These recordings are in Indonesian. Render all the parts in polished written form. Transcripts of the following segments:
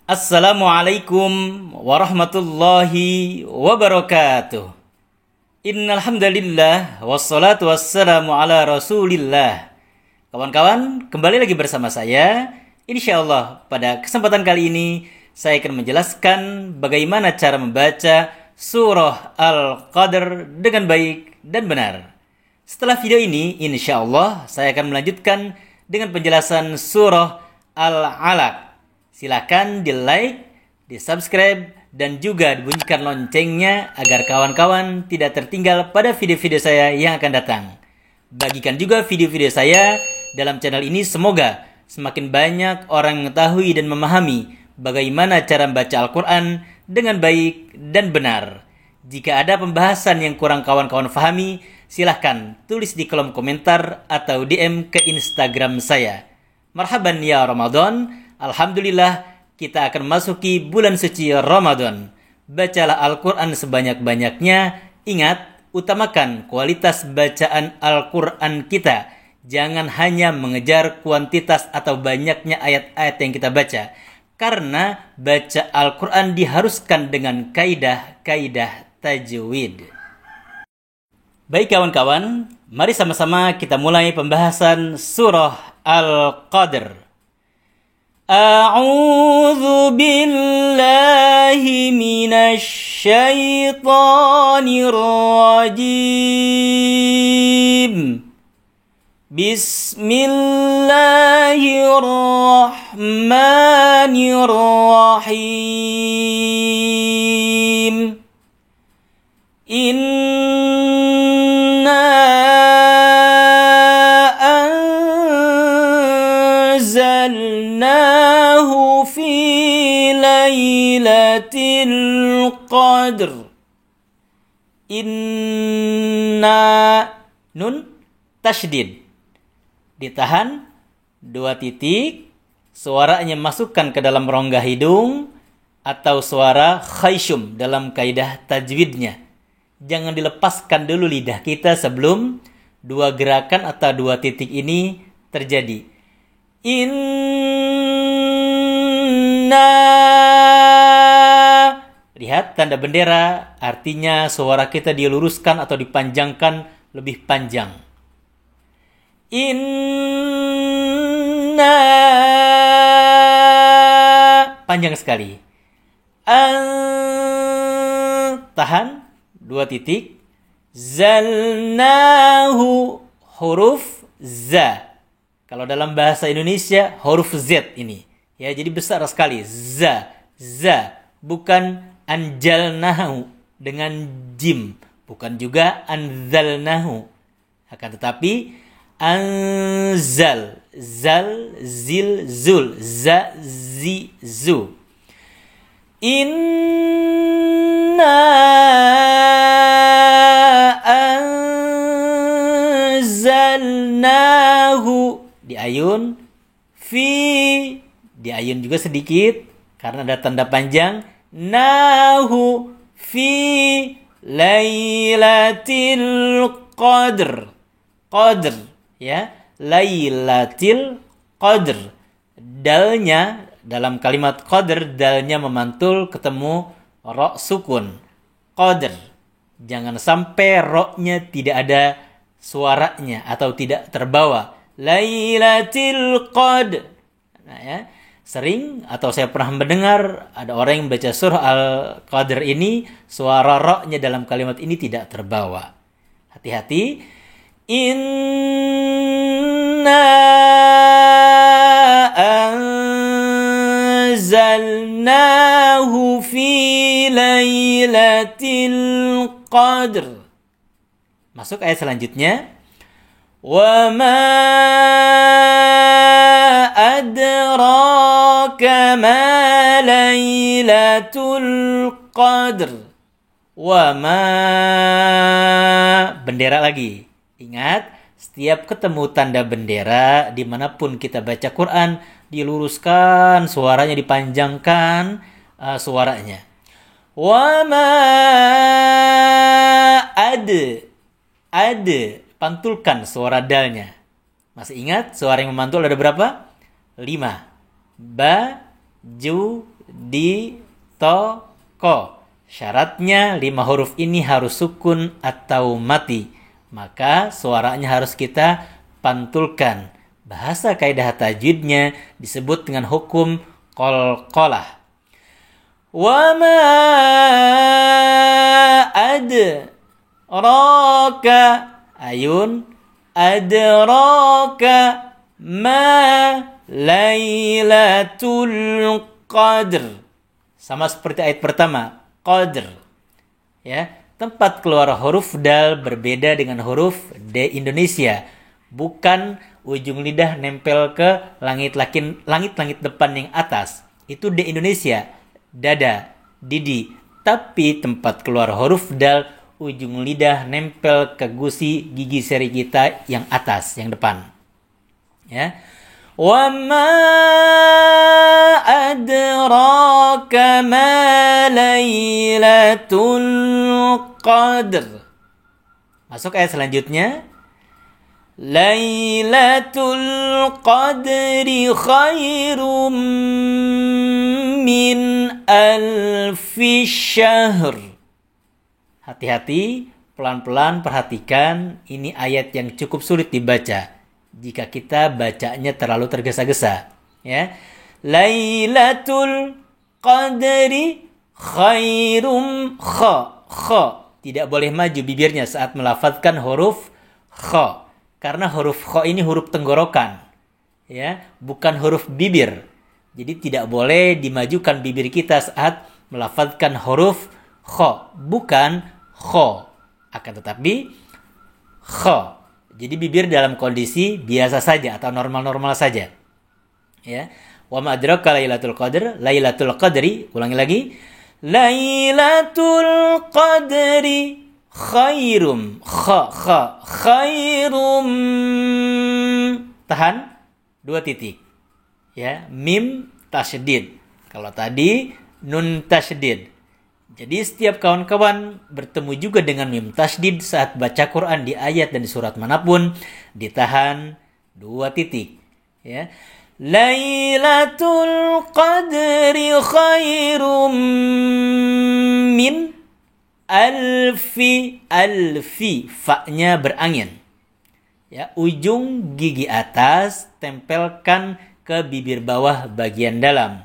Assalamualaikum warahmatullahi wabarakatuh. Innal hamdalillah wassalatu wassalamu ala Rasulillah. Kawan-kawan, kembali lagi bersama saya. Insyaallah pada kesempatan kali ini saya akan menjelaskan bagaimana cara membaca surah Al-Qadr dengan baik dan benar. Setelah video ini, insyaallah saya akan melanjutkan dengan penjelasan surah Al-Alaq. Silakan di like, di subscribe, dan juga dibunyikan loncengnya agar kawan-kawan tidak tertinggal pada video-video saya yang akan datang. Bagikan juga video-video saya dalam channel ini, semoga semakin banyak orang mengetahui dan memahami bagaimana cara membaca Al-Quran dengan baik dan benar. Jika ada pembahasan yang kurang kawan-kawan fahami, silahkan tulis di kolom komentar atau DM ke Instagram saya. Marhaban ya Ramadan. Alhamdulillah, kita akan masuki bulan suci Ramadan. Bacalah Al-Quran sebanyak-banyaknya. Ingat, utamakan kualitas bacaan Al-Quran kita. Jangan hanya mengejar kuantitas atau banyaknya ayat-ayat yang kita baca. Karena baca Al-Quran diharuskan dengan kaidah-kaidah tajwid. Baik kawan-kawan, mari sama-sama kita mulai pembahasan surah Al-Qadr. A'udzu billahi minasy syaithanir rajim. Bismillahirrahmanirrahim. Inna anzalnahu fi lailatul qadr. Inna nun tasydid ditahan 2 titik, suaranya masukkan ke dalam rongga hidung atau suara khayshum dalam kaidah tajwidnya. Jangan dilepaskan dulu lidah kita sebelum 2 gerakan atau 2 titik ini terjadi. Inna, lihat tanda bendera, artinya suara kita diluruskan atau dipanjangkan lebih panjang. Inna, panjang sekali. Tahan 2 titik. Zalnahu, huruf za. Kalau dalam bahasa Indonesia huruf Z ini. Ya, jadi besar sekali. Za, bukan anjalnahu dengan jim, bukan juga anzalnahu. Akan tetapi anzal, zal, zil, zul, za, zi, zu. Inna anzalnahu, diayun, diayun juga sedikit karena ada tanda panjang. Nahu fi lailatul qadr. Qadr, ya, lailatul qadr. Dalnya dalam kalimat qadr, dalnya memantul ketemu ro sukun. Qadr. Jangan sampai ro-nya tidak ada suaranya atau tidak terbawa. Lailatul qadr. Nah, ya, sering atau saya pernah mendengar ada orang yang membaca surah Al-Qadr ini, suara ro-nya dalam kalimat ini tidak terbawa. Hati-hati. Inna anzalnahu fi lailatul qadr. Masuk ayat selanjutnya. Wa ma adraka ma lailatul qadr. Wa ma, bendera lagi. Ingat, setiap ketemu tanda bendera dimanapun kita baca Quran, diluruskan suaranya, dipanjangkan suaranya. Wa ma ad, pantulkan suara dalnya. Masih ingat suara yang memantul ada berapa? 5. Ba, ju, di toko. Syaratnya 5 huruf ini harus sukun atau mati. Maka suaranya harus kita pantulkan. Bahasa kaidah tajwidnya disebut dengan hukum qalqalah. Wa ma adraka ayun adraka ma lailatul qadr. Sama seperti ayat pertama, qadr. Ya, tempat keluar huruf dal berbeda dengan huruf D Indonesia. Bukan ujung lidah nempel ke langit-langit depan yang atas. Itu D Indonesia, dada, didi. Tapi tempat keluar huruf dal, ujung lidah nempel ke gusi gigi seri kita yang atas, yang depan. Ya. Wa ma adraka ma lailatul qadr. Masuk ayat selanjutnya. Lailatul qadri khairum min alfi syahr. Hati-hati, pelan-pelan perhatikan, ini ayat yang cukup sulit dibaca jika kita bacanya terlalu tergesa-gesa, ya. Lailatul qadri khairum kha. Tidak boleh maju bibirnya saat melafadzkan huruf kha. Karena huruf kha ini huruf tenggorokan, ya, bukan huruf bibir. Jadi tidak boleh dimajukan bibir kita saat melafadzkan huruf kha, bukan kha. Akan tetapi kha. Jadi bibir dalam kondisi biasa saja atau normal-normal saja. Ya. Wa ma adraka lailatul qadr, lailatul qadri, ulangi lagi. Lailatul qadri khairum khairum. Tahan 2 titik. Ya, mim tasydid. Kalau tadi nun tasydid. Jadi setiap kawan-kawan bertemu juga dengan mim tasydid saat baca Quran di ayat dan di surat manapun, ditahan 2 titik. Ya. Lailatul qadri khairum min alfi. Fa-nya berangin. Ya, ujung gigi atas tempelkan ke bibir bawah bagian dalam.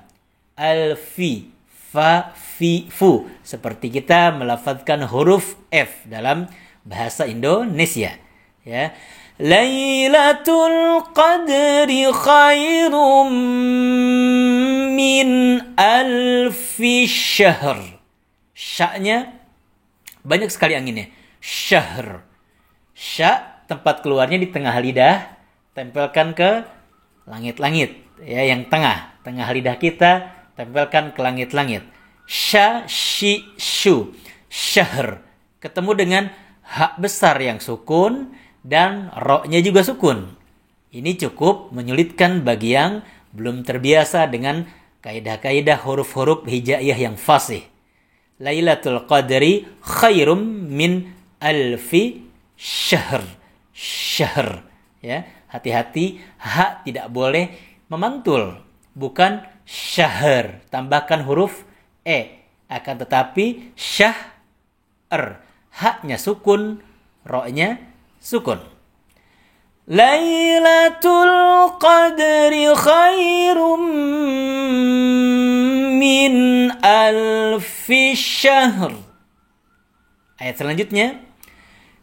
Alfi. Fa, fi, fu. Seperti kita melafadzkan huruf F dalam bahasa Indonesia. Ya. Lailatul qadri khairum min alfi syahr. Sya-nya banyak sekali anginnya. Syahr. Sya, tempat keluarnya di tengah lidah. Tempelkan ke langit-langit. Ya, yang tengah lidah kita. Tempelkan ke langit-langit. Sya, shi, shu. Syahr. Ketemu dengan hak besar yang sukun dan ro-nya juga sukun. Ini cukup menyulitkan bagi yang belum terbiasa dengan kaidah-kaidah huruf-huruf hijaiyah yang fasih. Lailatul qadri khairum min alfi syahr. Syahr. Ya, hati-hati, hak tidak boleh memantul. Bukan syahr, tambahkan huruf e. Akan tetapi syahr, haknya sukun, ro-nya sukun. Lailatul qadri khairum min alfi syahr. Ayat selanjutnya.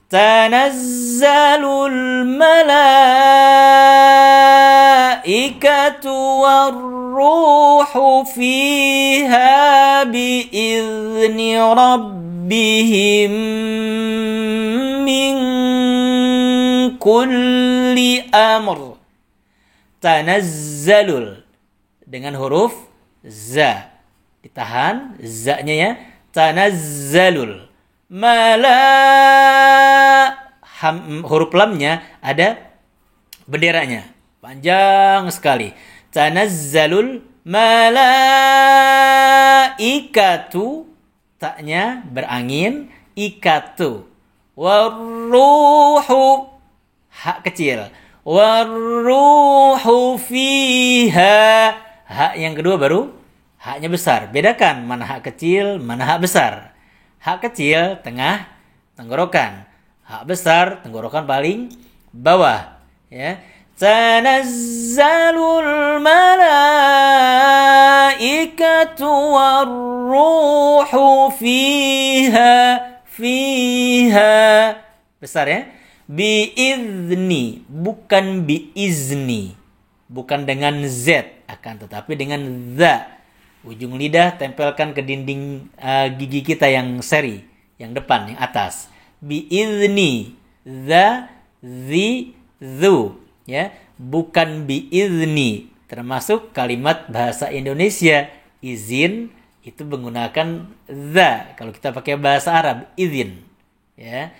Tanazzalul malaikatu warruhu fiha biizni rabbihim min kulli amr. Tanazzalul dengan huruf za. Ditahan za-nya ya. Tanazzalul. Huruf lamnya ada benderanya. Panjang sekali. Tanazzalul malaikatu. Taknya berangin. Ikatu. Warruhu. Hak kecil. Warruhu fiha. Hak yang kedua baru haknya besar. Bedakan mana hak kecil, mana hak besar. Hak kecil tengah tenggorokan. Hak besar tenggorokan paling bawah, ya. Tanazzalul malaikatu warruhu fiha. Besar ya. Biizni, bukan biizni. Bukan dengan Z, akan tetapi dengan za. Ujung lidah tempelkan ke dinding gigi kita yang seri, yang depan, yang atas. Biizni, za, zi, zu. Ya, bukan biizni. Termasuk kalimat bahasa Indonesia izin itu menggunakan za. Kalau kita pakai bahasa Arab izin, ya.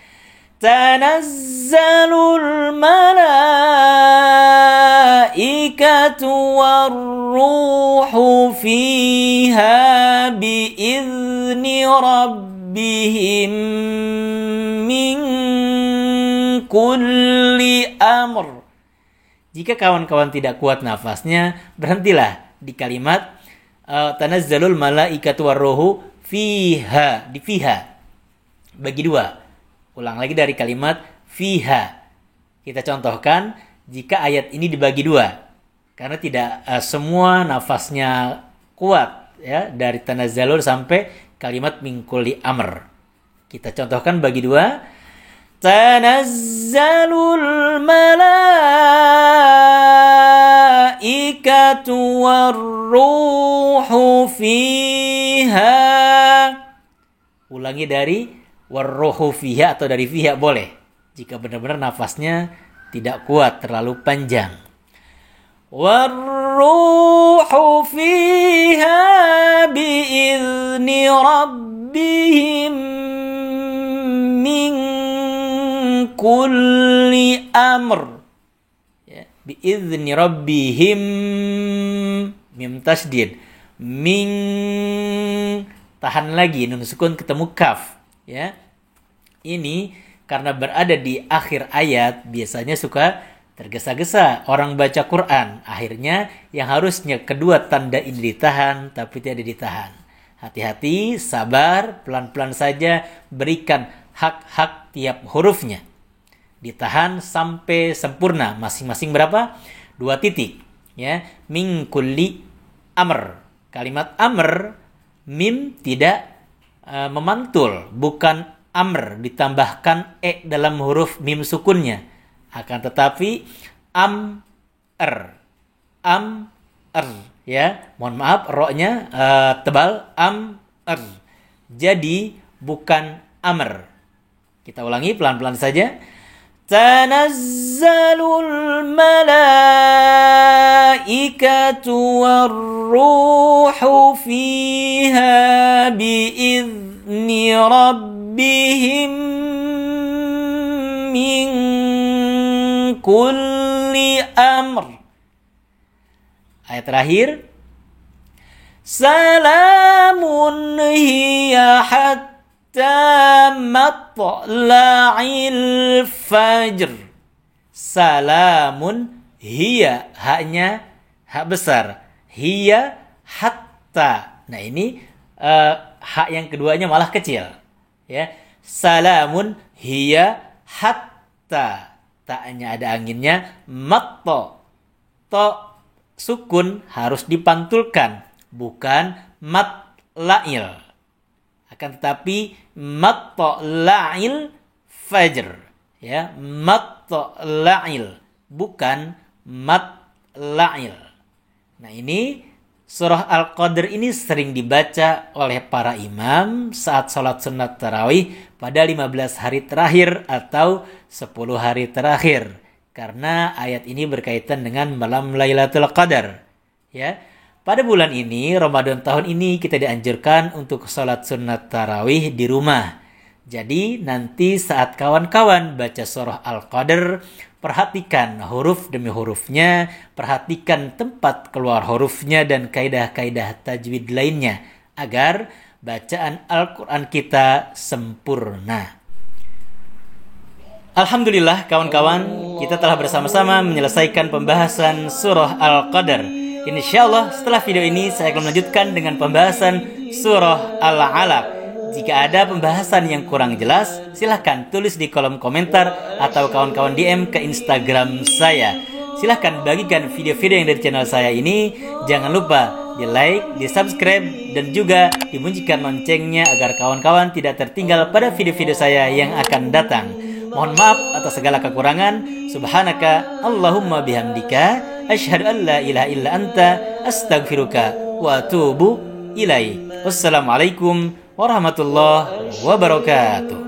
Tanazzalul malaikatu warruhu fiha biizni rabbihim min kulli amr. Jika kawan-kawan tidak kuat nafasnya, berhentilah di kalimat tanazzalul malaikatu warruhu fiha, di fiha. Bagi dua. Ulang lagi dari kalimat fiha. Kita contohkan jika ayat ini dibagi dua. Karena tidak semua nafasnya kuat, ya, dari tanazzalul sampai kalimat min kulli amr. Kita contohkan bagi dua. Tanazzalul malaikatu warruhu fiha. Ulangi dari warruhu fiha atau dari fiha boleh. Jika benar-benar nafasnya tidak kuat, terlalu panjang. Warruhu fiha biizni rabbihim min kulli amr, ya, biizni rabbihim, mim tasdid, min, tahan lagi, nun sukun ketemu kaf, ya. Ini karena berada di akhir ayat biasanya suka tergesa-gesa orang baca Quran, akhirnya yang harusnya kedua tanda ini ditahan tapi tidak ditahan. Hati-hati, sabar, pelan-pelan saja, berikan hak-hak tiap hurufnya. Ditahan sampai sempurna, masing-masing berapa? 2 titik, ya. Min kulli amr. Kalimat amr, mim tidak memantul, bukan amr ditambahkan dalam huruf mim sukunnya. Akan tetapi amr, ya. Mohon maaf, ro-nya tebal, amr. Jadi bukan amr. Kita ulangi pelan-pelan saja. Tanazzalul malaikatu warruhu fiha biizni rabbihim min kulli amr. Ayat terakhir. Salamun hiya hatta matla'il fajr. Salamun hiya, haknya hak besar. Hiya hatta. Nah ini hak yang keduanya malah kecil, ya. Salamun hiya hatta. Taknya ada anginnya. Matto. To sukun harus dipantulkan, bukan matla'il. Akan tetapi matla'il fajr, ya, matla'il bukan matla'il. Nah, ini surah Al-Qadr ini sering dibaca oleh para imam saat sholat sunat tarawih pada 15 hari terakhir atau 10 hari terakhir, karena ayat ini berkaitan dengan malam Lailatul Qadar, ya. Pada bulan ini, Ramadan tahun ini, kita dianjurkan untuk sholat sunat tarawih di rumah. Jadi nanti saat kawan-kawan baca surah Al-Qadr, perhatikan huruf demi hurufnya, perhatikan tempat keluar hurufnya dan kaidah-kaidah tajwid lainnya, agar bacaan Al-Quran kita sempurna. Alhamdulillah kawan-kawan, kita telah bersama-sama menyelesaikan pembahasan surah Al-Qadr Insya Allah setelah video ini saya akan melanjutkan dengan pembahasan surah Al-Alaq. Jika ada pembahasan yang kurang jelas, silahkan tulis di kolom komentar atau kawan-kawan DM ke Instagram saya. Silahkan bagikan video-video yang dari channel saya ini. Jangan lupa di like, di subscribe, dan juga dibunyikan loncengnya agar kawan-kawan tidak tertinggal pada video-video saya yang akan datang. Mohon maaf atas segala kekurangan. Subhanaka Allahumma bihamdika asyhadu an la ilaha illa anta astaghfiruka wa atubu ilaik. Wassalamualaikum warahmatullahi wabarakatuh.